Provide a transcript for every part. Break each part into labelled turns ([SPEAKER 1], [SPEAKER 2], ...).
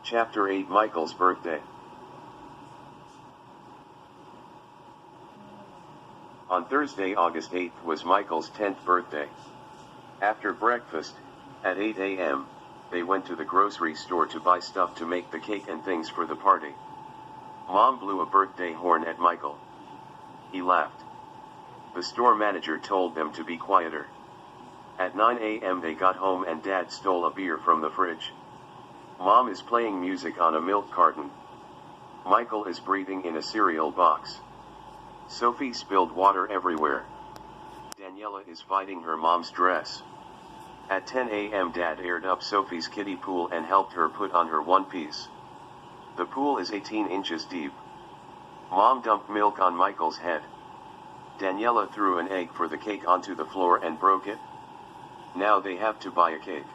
[SPEAKER 1] Chapter 8 Michael's Birthday. On Thursday, August 8th was Michael's 10th birthday. After breakfast, at 8 a.m., they went to the grocery store to buy stuff to make the cake and things for the party. Mom blew a birthday horn at Michael. He laughed. The store manager told them to be quieter. At 9 a.m. they got home and Dad stole a beer from the fridge. Mom is playing music on a milk carton. Michael is breathing in a cereal box. Sophie spilled water everywhere. Daniela is fighting her mom's dress. At 10 a.m. Dad aired up Sophie's kiddie pool and helped her put on her one piece. The pool is 18 inches deep. Mom dumped milk on Michael's head. Daniela threw an egg for the cake onto the floor and broke it. Now they have to buy a cake.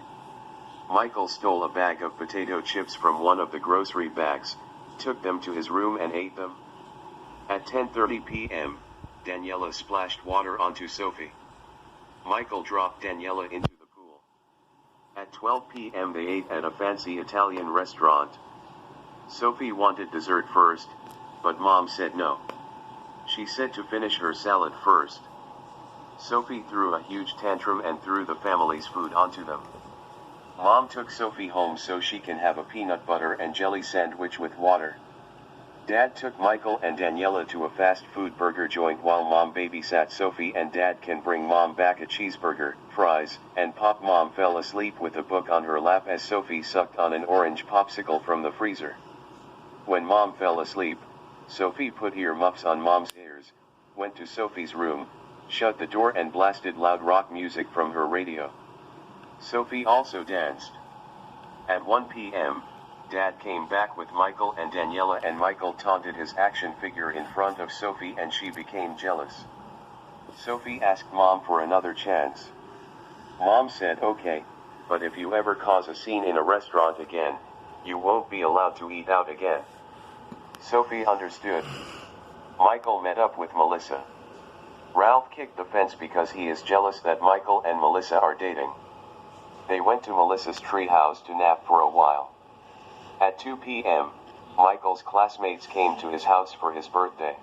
[SPEAKER 1] Michael stole a bag of potato chips from one of the grocery bags, took them to his room and ate them. At 10:30 p.m., Daniela splashed water onto Sophie. Michael dropped Daniela into the pool. At 12 p.m. they ate at a fancy Italian restaurant. Sophie wanted dessert first, but Mom said no. She said to finish her salad first. Sophie threw a huge tantrum and threw the family's food onto them. Mom took Sophie home so she can have a peanut butter and jelly sandwich with water. Dad took Michael and Daniela to a fast food burger joint while Mom babysat Sophie, and Dad can bring Mom back a cheeseburger, fries, and pop. Mom fell asleep with a book on her lap as Sophie sucked on an orange popsicle from the freezer. When Mom fell asleep, Sophie put earmuffs on Mom's ears, went to Sophie's room, shut the door and blasted loud rock music from her radio. Sophie also danced. At 1 p.m., Dad came back with Michael and Daniela, and Michael taunted his action figure in front of Sophie and she became jealous. Sophie asked Mom for another chance. Mom said okay, but if you ever cause a scene in a restaurant again, you won't be allowed to eat out again. Sophie understood. Michael met up with Melissa. Ralph kicked the fence because he is jealous that Michael and Melissa are dating. They went to Melissa's treehouse to nap for a while. At 2 p.m., Michael's classmates came to his house for his birthday.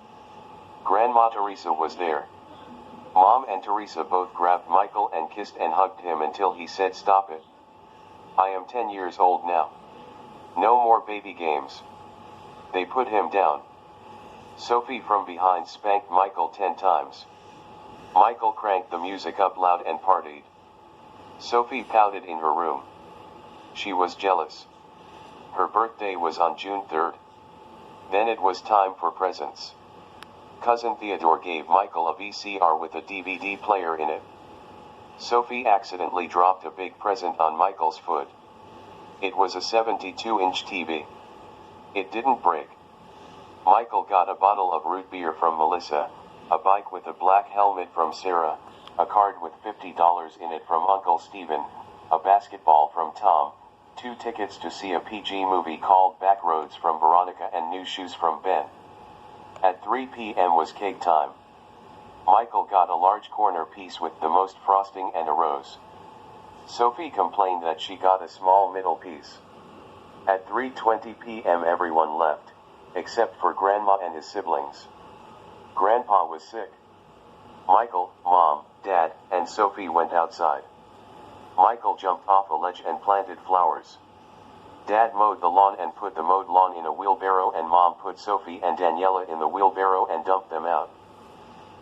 [SPEAKER 1] Grandma Teresa was there. Mom and Teresa both grabbed Michael and kissed and hugged him until he said, "Stop it. I am 10 years old now. No more baby games." They put him down. Sophie from behind spanked Michael 10 times. Michael cranked the music up loud and partied. Sophie pouted in her room. She was jealous. Her birthday was on June 3rd. Then it was time for presents. Cousin Theodore gave Michael a VCR with a DVD player in it. Sophie accidentally dropped a big present on Michael's foot. It was a 72-inch TV. It didn't break. Michael got a bottle of root beer from Melissa, a bike with a black helmet from Sarah, a card with $50 in it from Uncle Steven, a basketball from Tom, 2 tickets to see a PG movie called Backroads from Veronica, and new shoes from Ben. At 3 p.m. was cake time. Michael got a large corner piece with the most frosting and a rose. Sophie complained that she got a small middle piece. At 3:20 p.m. everyone left, except for Grandma and his siblings. Grandpa was sick. Michael, Mom, Dad, and Sophie went outside. Michael jumped off a ledge and planted flowers. Dad mowed the lawn and put the mowed lawn in a wheelbarrow, and Mom put Sophie and Daniela in the wheelbarrow and dumped them out.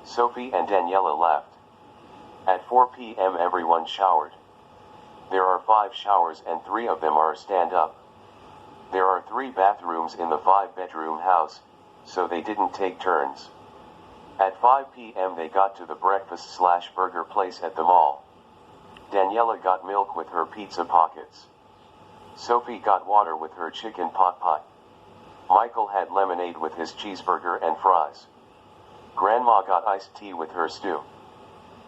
[SPEAKER 1] Sophie and Daniela left. At 4 p.m. everyone showered. There are 5 showers and 3 of them are stand-up. There are 3 bathrooms in the 5-bedroom house, so they didn't take turns. At 5 p.m. they got to the breakfast/burger place at the mall. Daniela got milk with her pizza pockets. Sophie got water with her chicken pot pie. Michael had lemonade with his cheeseburger and fries. Grandma got iced tea with her stew.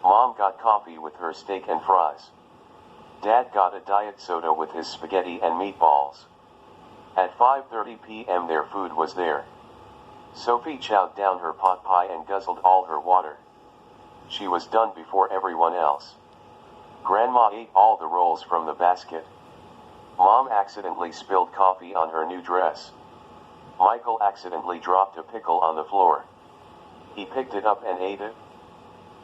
[SPEAKER 1] Mom got coffee with her steak and fries. Dad got a diet soda with his spaghetti and meatballs. At 5:30 p.m. their food was there. Sophie chowed down her pot pie and guzzled all her water. She was done before everyone else. Grandma ate all the rolls from the basket. Mom accidentally spilled coffee on her new dress. Michael accidentally dropped a pickle on the floor. He picked it up and ate it.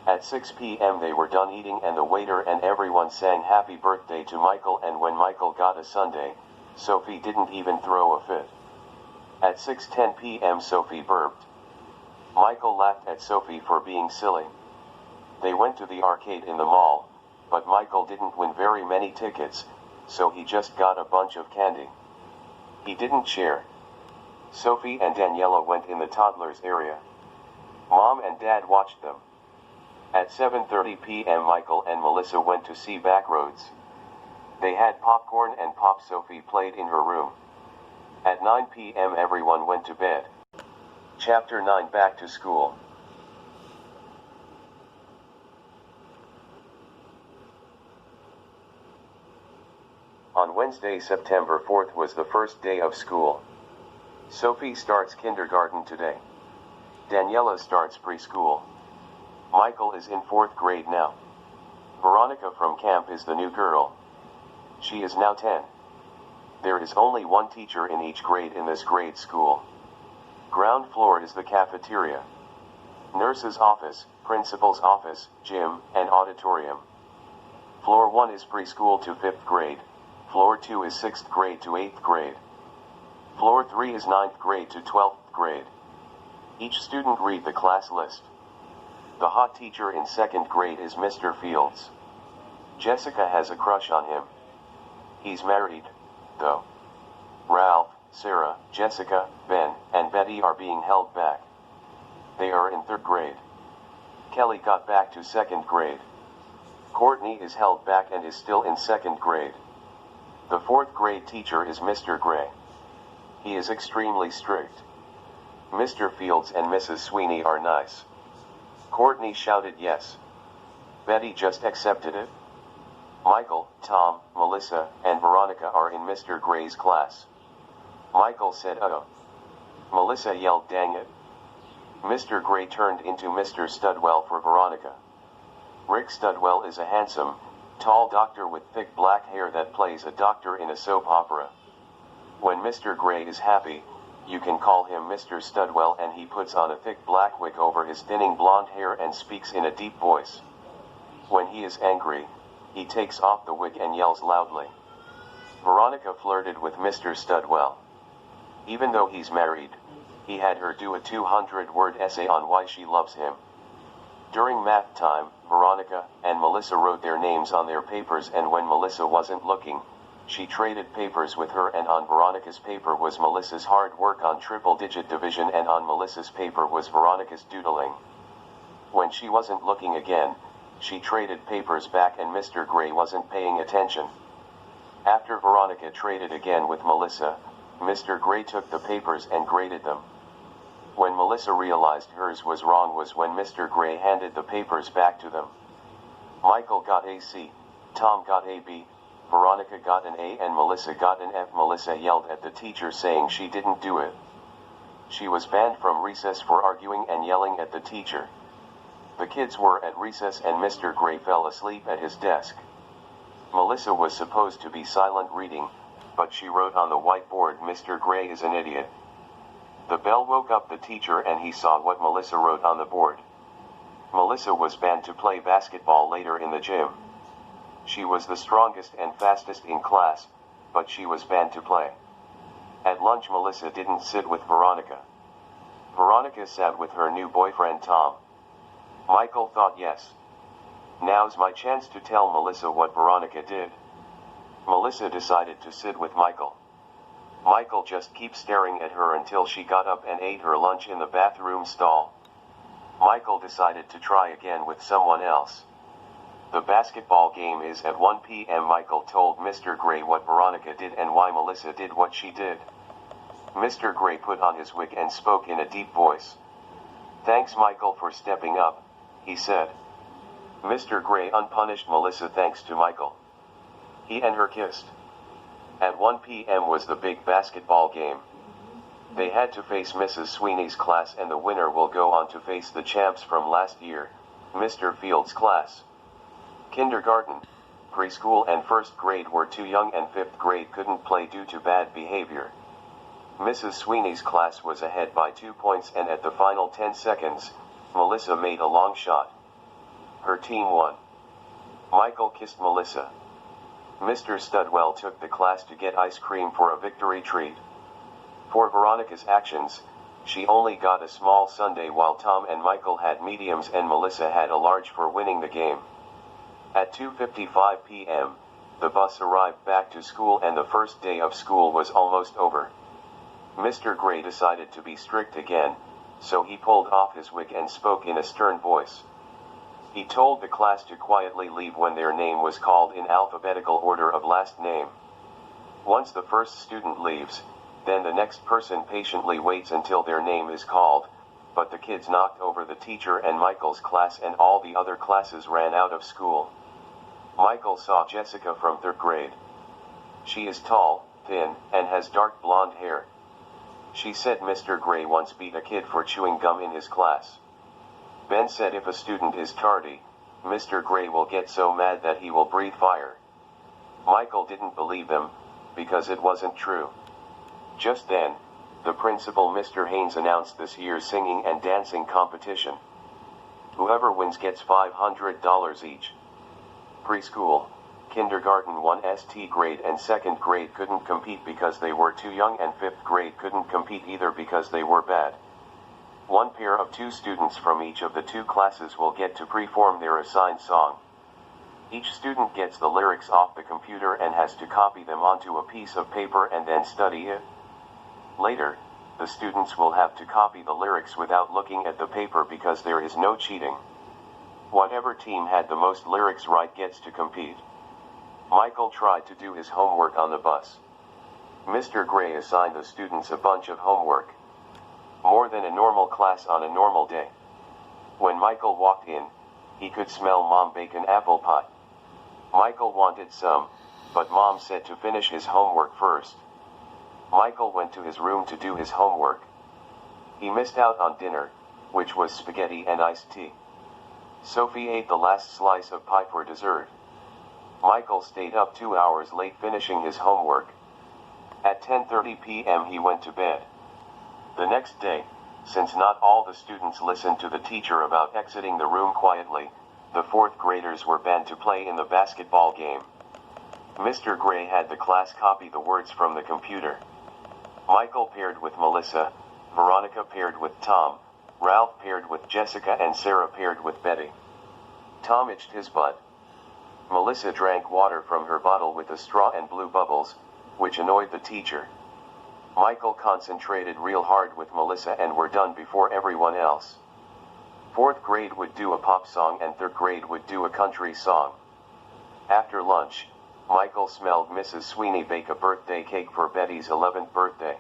[SPEAKER 1] At 6 p.m. they were done eating and the waiter and everyone sang happy birthday to Michael, and when Michael got a sundae, Sophie didn't even throw a fit. At 6:10 p.m. Sophie burped. Michael laughed at Sophie for being silly. They went to the arcade in the mall, but Michael didn't win very many tickets, so he just got a bunch of candy. He didn't share. Sophie and Daniela went in the toddlers area. Mom and Dad watched them. At 7:30 p.m. Michael and Melissa went to see Backroads. They had popcorn and pop. Sophie played in her room. At 9 p.m. everyone went to bed. Chapter 9, Back to School. On Wednesday, September 4th was the first day of school. Sophie starts kindergarten today. Daniela starts preschool. Michael is in 4th grade now. Veronica from camp is the new girl. She is now 10. There is only one teacher in each grade in this grade school. Ground floor is the cafeteria. Nurse's office, principal's office, gym, and auditorium. Floor 1 is preschool to 5th grade. Floor 2 is 6th grade to 8th grade. Floor 3 is 9th grade to 12th grade. Each student read the class list. The hot teacher in 2nd grade is Mr. Fields. Jessica has a crush on him. He's married, though. Ralph, Sarah, Jessica, Ben, and Betty are being held back. They are in 3rd grade. Kelly got back to 2nd grade. Courtney is held back and is still in 2nd grade. The 4th grade teacher is Mr. Gray. He is extremely strict. Mr. Fields and Mrs. Sweeney are nice. Courtney shouted yes. Betty just accepted it. Michael, Tom, Melissa, and Veronica are in Mr. Gray's class. Michael said uh-oh. Melissa yelled dang it. Mr. Gray turned into Mr. Studwell for Veronica. Rick Studwell is a handsome, tall doctor with thick black hair that plays a doctor in a soap opera. When Mr. Gray is happy, you can call him Mr. Studwell, and he puts on a thick black wig over his thinning blonde hair and speaks in a deep voice. When he is angry, he takes off the wig and yells loudly. Veronica flirted with Mr. Studwell. Even though he's married, he had her do a 200-word essay on why she loves him. During math time, Veronica and Melissa wrote their names on their papers, and when Melissa wasn't looking, she traded papers with her, and on Veronica's paper was Melissa's hard work on triple-digit division, and on Melissa's paper was Veronica's doodling. When she wasn't looking again, she traded papers back and Mr. Gray wasn't paying attention. After Veronica traded again with Melissa, Mr. Gray took the papers and graded them. When Melissa realized hers was wrong was when Mr. Gray handed the papers back to them. Michael got a C, Tom got a B, Veronica got an A, and Melissa got an F. Melissa yelled at the teacher saying she didn't do it. She was banned from recess for arguing and yelling at the teacher. The kids were at recess and Mr. Gray fell asleep at his desk. Melissa was supposed to be silent reading, but she wrote on the whiteboard, "Mr. Gray is an idiot." The bell woke up the teacher and he saw what Melissa wrote on the board. Melissa was banned to play basketball later in the gym. She was the strongest and fastest in class, but she was banned to play. At lunch Melissa didn't sit with Veronica. Veronica sat with her new boyfriend Tom. Michael thought, yes. Now's my chance to tell Melissa what Veronica did. Melissa decided to sit with Michael. Michael just kept staring at her until she got up and ate her lunch in the bathroom stall. Michael decided to try again with someone else. The basketball game is at 1 p.m. Michael told Mr. Gray what Veronica did and why Melissa did what she did. Mr. Gray put on his wig and spoke in a deep voice. "Thanks, Michael, for stepping up," he said. Mr. Gray unpunished Melissa thanks to Michael. He and her kissed. At 1 p.m. was the big basketball game. They had to face Mrs. Sweeney's class, and the winner will go on to face the champs from last year, Mr. Fields' class. Kindergarten. Preschool and first grade were too young and fifth grade couldn't play due to bad behavior. Mrs. Sweeney's class was ahead by 2 points, and at the final 10 seconds, Melissa made a long shot. Her team won. Michael kissed Melissa. Mr. Studwell took the class to get ice cream for a victory treat. For Veronica's actions, she only got a small sundae while Tom and Michael had mediums and Melissa had a large for winning the game. At 2:55 p.m., the bus arrived back to school and the first day of school was almost over. Mr. Gray decided to be strict again, so he pulled off his wig and spoke in a stern voice. He told the class to quietly leave when their name was called in alphabetical order of last name. Once the first student leaves, then the next person patiently waits until their name is called, but the kids knocked over the teacher and Michael's class and all the other classes ran out of school. Michael saw Jessica from third grade. She is tall, thin, and has dark blonde hair. She said Mr. Gray once beat a kid for chewing gum in his class. Ben said if a student is tardy, Mr. Gray will get so mad that he will breathe fire. Michael didn't believe them, because it wasn't true. Just then, the principal Mr. Haynes announced this year's singing and dancing competition. Whoever wins gets $500 each. Preschool, kindergarten 1 ST grade and second grade couldn't compete because they were too young, and fifth grade couldn't compete either because they were bad. One pair of 2 students from each of the 2 classes will get to perform their assigned song. Each student gets the lyrics off the computer and has to copy them onto a piece of paper and then study it. Later, the students will have to copy the lyrics without looking at the paper because there is no cheating. Whatever team had the most lyrics right gets to compete. Michael tried to do his homework on the bus. Mr. Gray assigned the students a bunch of homework. More than a normal class on a normal day. When Michael walked in, he could smell Mom baking apple pie. Michael wanted some, but Mom said to finish his homework first. Michael went to his room to do his homework. He missed out on dinner, which was spaghetti and iced tea. Sophie ate the last slice of pie for dessert. Michael stayed up 2 hours late finishing his homework. At 10:30 p.m. he went to bed. The next day, since not all the students listened to the teacher about exiting the room quietly, the 4th graders were banned to play in the basketball game. Mr. Gray had the class copy the words from the computer. Michael paired with Melissa, Veronica paired with Tom, Ralph paired with Jessica, and Sarah paired with Betty. Tom itched his butt. Melissa drank water from her bottle with a straw and blew bubbles, which annoyed the teacher. Michael concentrated real hard with Melissa and were done before everyone else. 4th grade would do a pop song and 3rd grade would do a country song. After lunch, Michael smelled Mrs. Sweeney bake a birthday cake for Betty's 11th birthday.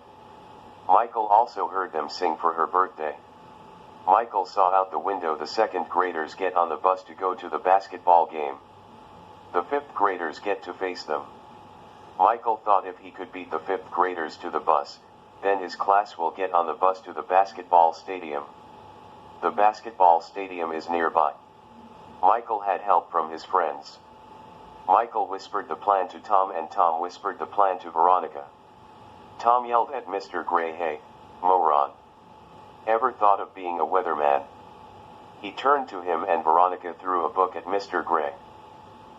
[SPEAKER 1] Michael also heard them sing for her birthday. Michael saw out the window the 2nd graders get on the bus to go to the basketball game. The 5th graders get to face them. Michael thought if he could beat the 5th graders to the bus, then his class will get on the bus to the basketball stadium. The basketball stadium is nearby. Michael had help from his friends. Michael whispered the plan to Tom and Tom whispered the plan to Veronica. Tom yelled at Mr. Gray, "Hey, moron. Ever thought of being a weatherman?" He turned to him and Veronica threw a book at Mr. Gray.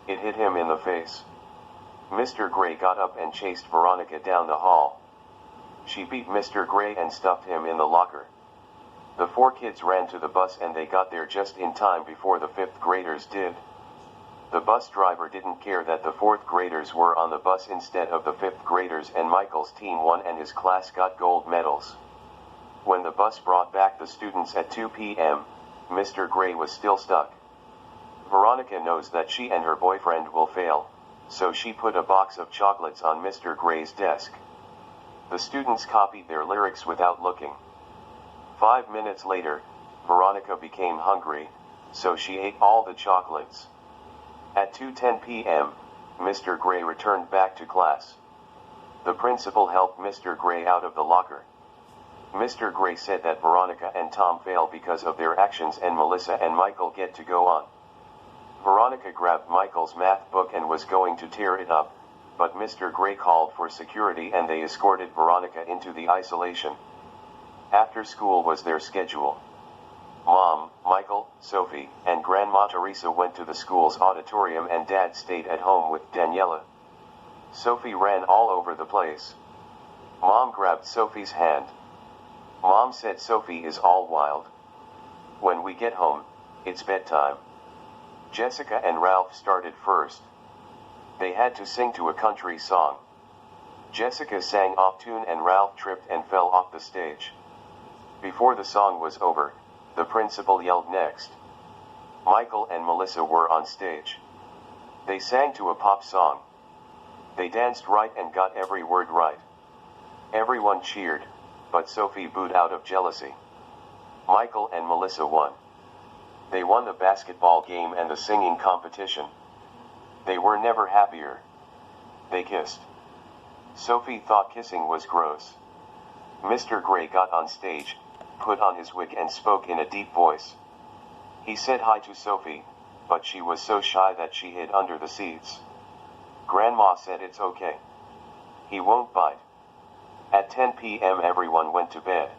[SPEAKER 1] It hit him in the face. Mr. Gray got up and chased Veronica down the hall. She beat Mr. Gray and stuffed him in the locker. The 4 kids ran to the bus and they got there just in time before the 5th graders did. The bus driver didn't care that the 4th graders were on the bus instead of the 5th graders, and Michael's team won and his class got gold medals. When the bus brought back the students at 2 p.m., Mr. Gray was still stuck. Veronica knows that she and her boyfriend will fail, so she put a box of chocolates on Mr. Gray's desk. The students copied their lyrics without looking. 5 minutes later, Veronica became hungry, so she ate all the chocolates. At 2:10 p.m., Mr. Gray returned back to class. The principal helped Mr. Gray out of the locker. Mr. Gray said that Veronica and Tom fail because of their actions and Melissa and Michael get to go on. Veronica grabbed Michael's math book and was going to tear it up, but Mr. Gray called for security and they escorted Veronica into the isolation. After school was their schedule. Mom, Michael, Sophie, and Grandma Teresa went to the school's auditorium and Dad stayed at home with Daniela. Sophie ran all over the place. Mom grabbed Sophie's hand. Mom said Sophie is all wild. When we get home, it's bedtime. Jessica and Ralph started first. They had to sing to a country song. Jessica sang off tune and Ralph tripped and fell off the stage. Before the song was over, the principal yelled next. Michael and Melissa were on stage. They sang to a pop song. They danced right and got every word right. Everyone cheered, but Sophie booed out of jealousy. Michael and Melissa won. They won the basketball game and the singing competition. They were never happier. They kissed. Sophie thought kissing was gross. Mr. Gray got on stage, put on his wig and spoke in a deep voice. He said hi to Sophie, but she was so shy that she hid under the seats. Grandma said it's okay. He won't bite. At 10 p.m. everyone went to bed.